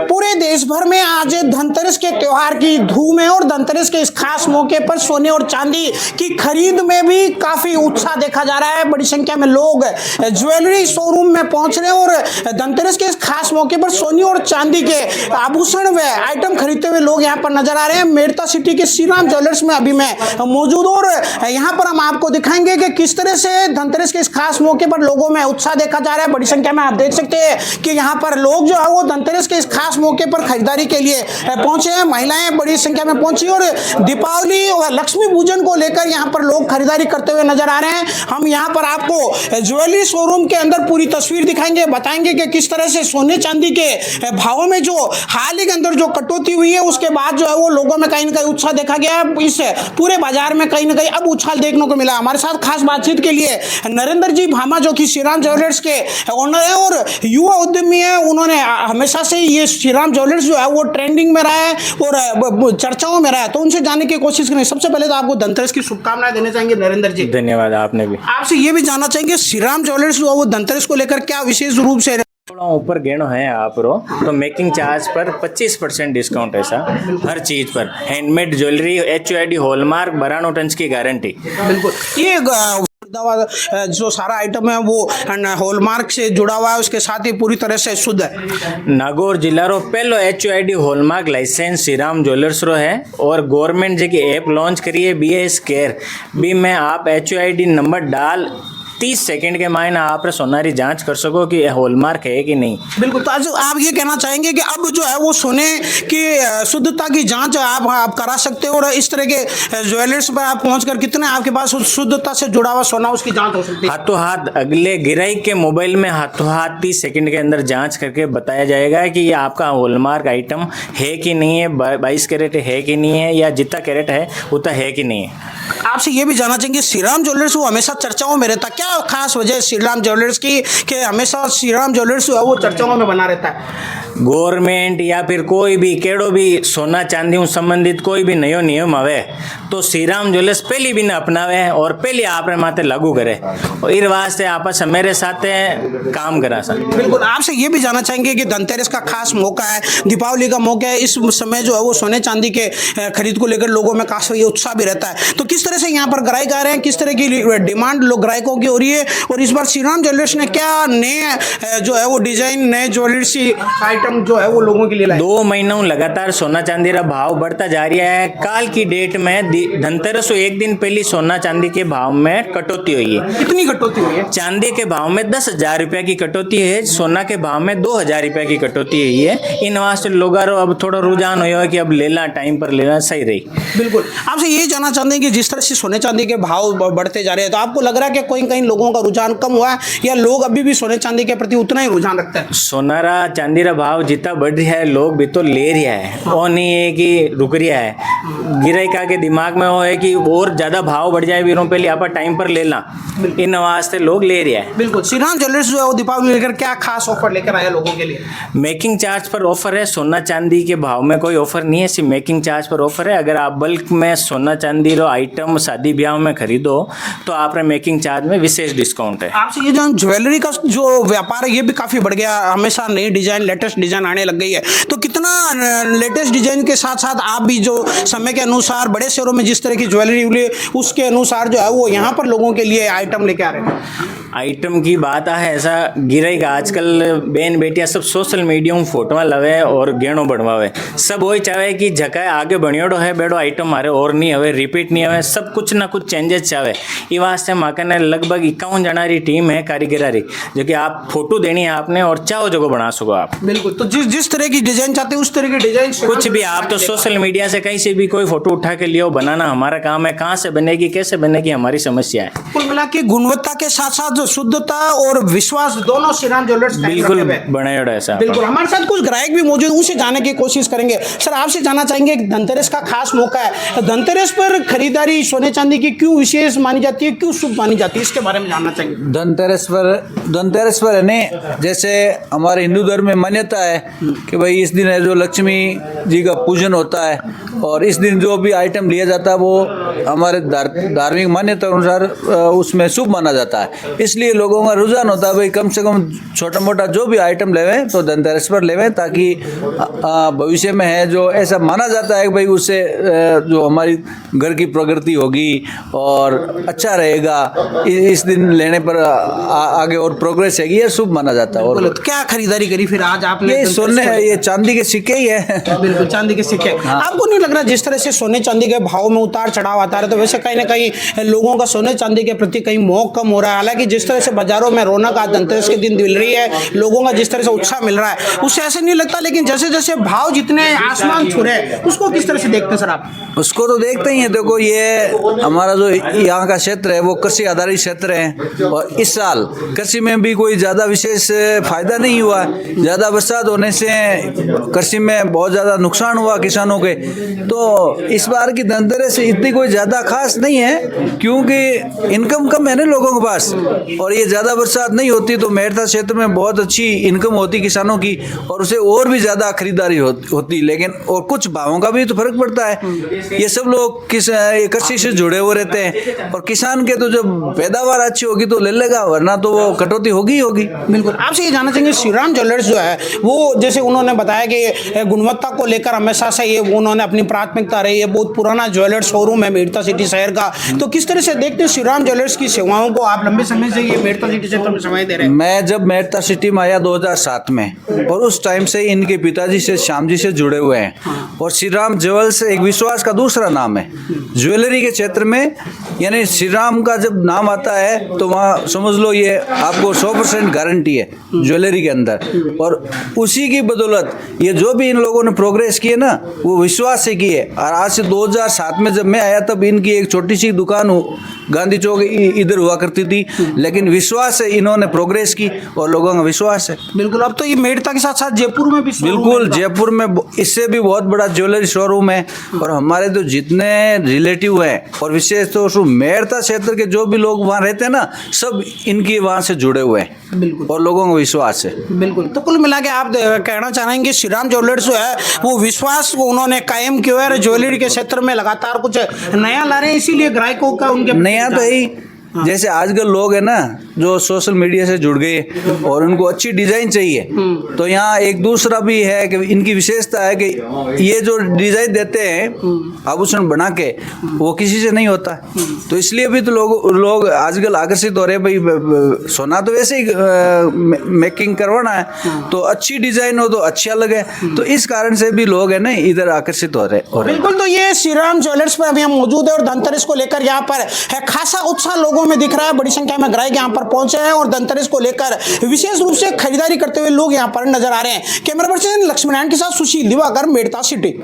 पूरे देश भर में आज धनतेरस के त्योहार की धूम है और धनतेरस के इस खास मौके पर सोने और चांदी की खरीद में भी काफी उत्साह देखा जा रहा है। बड़ी संख्या में लोग ज्वेलरी शोरूम में पहुंच रहे हैं और धनतेरस के इस खास मौके पर सोने और चांदी के आभूषण व आइटम खरीदते हुए लोग यहाँ पर नजर आ रहे हैं। मेड़ता सिटी के श्री राम ज्वेलर्स में अभी मैं मौजूद और यहाँ पर हम आपको दिखाएंगे कि किस तरह से धनतेरस के इस खास मौके पर लोगों में उत्साह देखा जा रहा है। बड़ी संख्या में आप देख सकते हैं कि यहाँ पर लोग जो है वो धनतेरस के इस खास मौके पर खरीदारी के लिए पहुंचे हैं। महिलाएं बड़ी संख्या में पहुंची और दीपावली और लक्ष्मी पूजन को लेकर यहां पर लोग खरीदारी करते हुए नजर आ रहे हैं। हम यहां पर आपको ज्वेलरी शोरूम के अंदर पूरी तस्वीर दिखाएंगे, बताएंगे कि किस तरह से सोने चांदी के भावों में जो हाल ही के अंदर जो कटौती हुई है उसके बाद जो है वो लोगों में कहीं ना कहीं उत्साह देखा गया। इस पूरे बाजार में कहीं ना कहीं अब उछाल देखने को मिला। हमारे साथ खास बातचीत के लिए नरेंद्र जी भामा जो कि श्री राम ज्वेलर्स के ओनर है और युवा उद्यमी है। उन्होंने हमेशा से ये श्री राम ज्वेलर्स जो है वो ट्रेंडिंग में रहा है और चर्चाओं में रहा है, तो उनसे जानने की कोशिश करें। सबसे पहले तो आपको धनतेरस की शुभकामनाएं देने चाहेंगे नरेंद्र जी। धन्यवाद, आपने भी। आपसे ये भी जानना चाहेंगे श्री राम ज्वेलर्स जो है वो धनतेरस को लेकर क्या विशेष रूप से थोड़ा ऊपर गेनो है आप रो तो मेकिंग चार्ज पर 25% डिस्काउंट ऐसा हर चीज पर। हैंडमेड ज्वेलरी HUID हॉलमार्क 92 टन की गारंटी। बिल्कुल, ये जो सारा आइटम है वो हॉलमार्क से जुड़ा हुआ है, उसके साथ ही पूरी तरह से शुद्ध है। नागौर जिला रो पहलो HUID hallmark licence Shri Ram jewellers रो है और गवर्नमेंट जी की ऐप लॉन्च करी है BS केयर भी में आप HUID नंबर डाल 30 सेकंड के मायने आप सोनारी जांच कर सको कि हॉलमार्क है कि नहीं। बिल्कुल, तो आज आप ये कहना चाहेंगे कि अब जो है वो सोने की शुद्धता की जांच आप करा सकते हो और इस तरह के ज्वेलर्स पर आप पहुंचकर कितने आपके पास शुद्धता से जुड़ा हुआ सोना उसकी जांच हो सकती है। हाथों हाथ अगले गिराई के मोबाइल में हाथों हाथ 30 सेकंड के अंदर जांच करके बताया जाएगा कि ये आपका हॉलमार्क आइटम है कि नहीं है, 22 कैरेट है कि नहीं है, या जितना कैरेट है उतना है कि नहीं है। आपसे ये भी जानना चाहेंगे श्री राम ज्वेलर्स वो हमेशा चर्चाओं में रहता, क्या खास वजह श्री राम ज्वेलर्स की कि हमेशा श्री राम ज्वेलर्स वो चर्चाओं में बना रहता है। गवर्नमेंट या फिर कोई भी केड़ो भी सोना चांदी संबंधित कोई भी नयो नियम आवे तो श्री राम ज्वेलर्स पहली भी न अपनावे और पहले आपने माथे लागू करे और इस वास्ते आपस मेरे साथ काम करा सर। बिल्कुल, आपसे ये भी जानना चाहेंगे कि धनतेरस का खास मौका है, दीपावली का मौका है, इस समय जो है वो सोने चांदी के खरीद को लेकर लोगों में काफी उत्साह भी रहता है, तो किस तरह से यहाँ पर ग्राहक आ रहे हैं, किस तरह की डिमांड लोग ग्राहकों की हो रही है और इस बार श्री राम ज्वेलर्स ने क्या नए जो है वो डिजाइन नए ज्वेलरी आइटम जो है वो लोगों के लिए लाए। 2 महीनों लगातार सोना चांदी का भाव बढ़ता जा रहा है। काल की डेट में धनतेरस एक दिन पहले सोना चांदी के भाव में कटौती हुई है। कितनी कटौती हुई है? चांदी के भाव में 10,000 रुपया की कटौती है, सोना के भाव में 2,000 रुपया की कटौती हुई है। इन वास्ते लोगों अब थोड़ा रुझान हुआ है कि अब लेना टाइम पर लेना सही रही। बिल्कुल, आपसे ये जानना चाहते हैं कि जिस तरह से सोने चांदी के भाव बढ़ते जा रहे हैं तो आपको लग रहा है कि कोई कहीं लोगों का रुझान कम हुआ है या लोग अभी भी सोने चांदी के प्रति उतना ही रुझान रखते हैं? सोनारा चांदी का भाव जितना बढ़ रहा है लोग भी तो ले रहा है, वो नहीं है कि रुक रहा है। गिराइका के दिमाग में वो है कि और ज्यादा भाव बढ़ जाए वीरों पहले आप टाइम पर लेना, इन वास्ते लोग ले रहा है। बिल्कुल, श्री राम ज्वेलर्स जो है वो दीपावली लेकर क्या खास ऑफर लेकर आया लोगों के लिए? मेकिंग चार्ज पर ऑफर है, सोना चांदी के भाव में कोई ऑफर नहीं है, सिर्फ मेकिंग चार्ज पर ऑफर है। अगर आप बल्क में सोना चांदी रो आइटम शादी ब्याह में खरीदो तो आप मेकिंग चार्ज में विशेष डिस्काउंट है। आपसे ये जो ज्वेलरी का जो व्यापार है ये भी काफी बढ़ गया, हमेशा नई डिजाइन लेटेस्ट डिजाइन आने लग गई है, तो कितना लेटेस्ट डिजाइन के साथ साथ आप भी जो समय के अनुसार बड़े शहरों में जिस तरह की ज्वेलरी हुई उसके अनुसार जो है वो यहाँ पर लोगों के लिए आइटम लेके आ रहे हैं? आइटम की बात है ऐसा गिरेगा आजकल बहन बेटियां सब सोशल मीडिया में फोटो लवे और गेणो बढ़वावे, सब वही चाहे कि जगह आगे बढ़ियोड़ो है बेड़ो आइटम मारे और नहीं हवे रिपीट नहीं हवे, सब कुछ ना कुछ चेंजेस चाहे। ये वास्ते माकने लगभग 51 जना री टीम है कारीगरारी जो कि आप फोटो देनी है आपने और चाहो जगह बना सको आप। बिल्कुल, तो जिस तरह की डिजाइन चाहते हैं उस तरह की डिजाइन कुछ भी आप तो सोशल मीडिया से कहीं से भी कोई फोटो उठा के लियो, बनाना हमारा काम है, कहाँ से बनेगी कैसे बनेगी हमारी समस्या है। कुल मिला के गुणवत्ता के साथ साथ शुद्धता और विश्वास दोनों श्री राम ज्वेलर्स बिल्कुल बनाया ऐसा। बिल्कुल, हमारे साथ कुछ ग्राहक भी मौजूद उनसे जानने की कोशिश करेंगे। सर, आपसे जानना चाहेंगे धनतेरस का खास मौका है, धनतेरस पर खरीदारी सोने चांदी की क्यों विशेष मानी जाती है, क्यों शुभ मानी जाती है, इसके बारे में जानना चाहेंगे। धनतेरस पर है जैसे हमारे हिंदू धर्म में मान्यता है कि भाई इस दिन है जो लक्ष्मी जी का पूजन होता है और इस दिन जो भी आइटम लिया जाता है वो हमारे धार्मिक मान्यता अनुसार उसमें शुभ माना जाता है। इसलिए लोगों का रुझान होता है भाई कम से कम छोटा मोटा जो भी आइटम लेवें तो धनतेरस पर लेवें, ताकि भविष्य में है जो ऐसा माना जाता है कि भाई उससे जो हमारी घर की प्रगति होगी और अच्छा रहेगा, इस दिन लेने पर आगे और प्रोग्रेस है, ये शुभ माना जाता है। और तो क्या खरीदारी करी फिर आज आपने? ये सोने, ये चांदी के सिक्के ही है। बिल्कुल चांदी के सिक्के। आपको नहीं लग रहा जिस तरह से सोने चांदी के भाव में उतार चढ़ाव आता है तो वैसे कहीं ना कहीं लोगों का सोने चांदी के प्रति कहीं मोह कम हो रहा है? हालांकि जिस तरह से बाजारों में रौनक आज धनतेरस के दिन मिल रही है, लोगों का जिस तरह से उत्साह मिल रहा है उससे ऐसे नहीं लगता, लेकिन जैसे जैसे भाव जितने आसमान छू रहे हैं उसको किस तरह से देखते हैं सर आप? उसको तो देखते ही हैं। देखो ये हमारा जो यहाँ का क्षेत्र है वो कृषि आधारित क्षेत्र है और इस साल कृषि में भी कोई ज़्यादा विशेष फायदा नहीं हुआ। ज़्यादा बरसात होने से कृषि में बहुत ज़्यादा नुकसान हुआ किसानों के। तो इस बार की धनतेरस इतनी कोई ज़्यादा खास नहीं है क्योंकि इनकम कम है ना लोगों के पास, और ये ज़्यादा बरसात नहीं होती तो मेरठा क्षेत्र में बहुत अच्छी इनकम होती किसानों की और उसे और भी ज़्यादा खरीदारी होती। लेकिन और कुछ भावों का भी तो फर्क पड़ता है। ये सब लोग कृषि से जुड़े हुए रहते हैं और किसान के तो जब पैदावार अच्छी होगी तो ले लेगा, वरना तो वो कटौती होगी ही होगी। बिल्कुल। आपसे ये जानना चाहेंगे श्रीराम ज्वेलर्स जो है वो जैसे उन्होंने बताया कि गुणवत्ता को लेकर हमेशा से ये उन्होंने अपनी प्राथमिकता रही है, बहुत पुराना ज्वेलर शोरूम है मेरठा सिटी शहर का, तो किस तरह से देखते हैं श्रीराम ज्वेलर्स की सेवाओं को? आप लंबे समय से ये मेरठा सिटी क्षेत्र में सेवाएं दे रहे हैं। मैं जब मेरठा सिटी में आया 2007 में और उस टाइम से इनके पिताजी से श्याम जी से जुड़े हुए हैं और श्रीराम ज्वेल्स एक विश्वास का दूसरा नाम है ज्वेलरी के क्षेत्र में। यानी श्रीराम का जब नाम आता है तो वहाँ समझ लो ये आपको 100% गारंटी है ज्वेलरी के अंदर, और उसी की बदौलत ये जो भी इन लोगों ने प्रोग्रेस की है ना वो विश्वास से की है। और आज से 2007 में जब मैं आया तब इनकी एक छोटी सी दुकान गांधी चौक इधर हुआ करती थी, लेकिन विश्वास से इन्होंने प्रोग्रेस की और लोगों का विश्वास है। बिल्कुल। अब तो ये मेरठा के साथ साथ जयपुर में भी बिल्कुल, जयपुर में इससे भी बहुत बड़ा ज्वेलरी शोरूम है और हमारे तो जितने रिलेटिव हैं और विशेष तो मेरठा क्षेत्र के जो भी लोग वहाँ रहते हैं ना सब इनकी वहाँ से जुड़े हुए हैं। बिल्कुल। और लोगों का विश्वास है। बिल्कुल। तो कुल मिला के आप कहना चाहेंगे श्रीराम ज्वेलर्स जो है वो विश्वास को उन्होंने कायम किया है, ज्वेलरी के क्षेत्र में लगातार कुछ नया ला रहे हैं, इसीलिए ग्राहकों का उनके नया तो यही जैसे आजकल लोग है ना जो सोशल मीडिया से जुड़ गए और उनको अच्छी डिजाइन चाहिए, तो यहाँ एक दूसरा भी है कि इनकी विशेषता है कि ये जो डिजाइन देते हैं आभूषण बना के वो किसी से नहीं होता, तो इसलिए भी तो लोग आजकल आकर्षित हो रहे हैं। भाई सोना तो वैसे ही मेकिंग करवाना है तो अच्छी डिजाइन हो तो अच्छा लगे, तो इस कारण से भी लोग है ना इधर आकर्षित हो रहे। बिल्कुल। तो ये श्रीराम ज्वेलर्स पर अभी हम मौजूद है और धनतेरस को लेकर यहाँ पर है खासा उत्साह लोगों में दिख रहा है। बड़ी संख्या में ग्राहक यहाँ पर पहुंचे हैं और धनतेरस को लेकर विशेष रूप से खरीदारी करते हुए लोग यहाँ पर नजर आ रहे हैं। कैमरा पर्सन लक्ष्मीनारायण के साथ सुशील दिवाकर, मेरठा सिटी।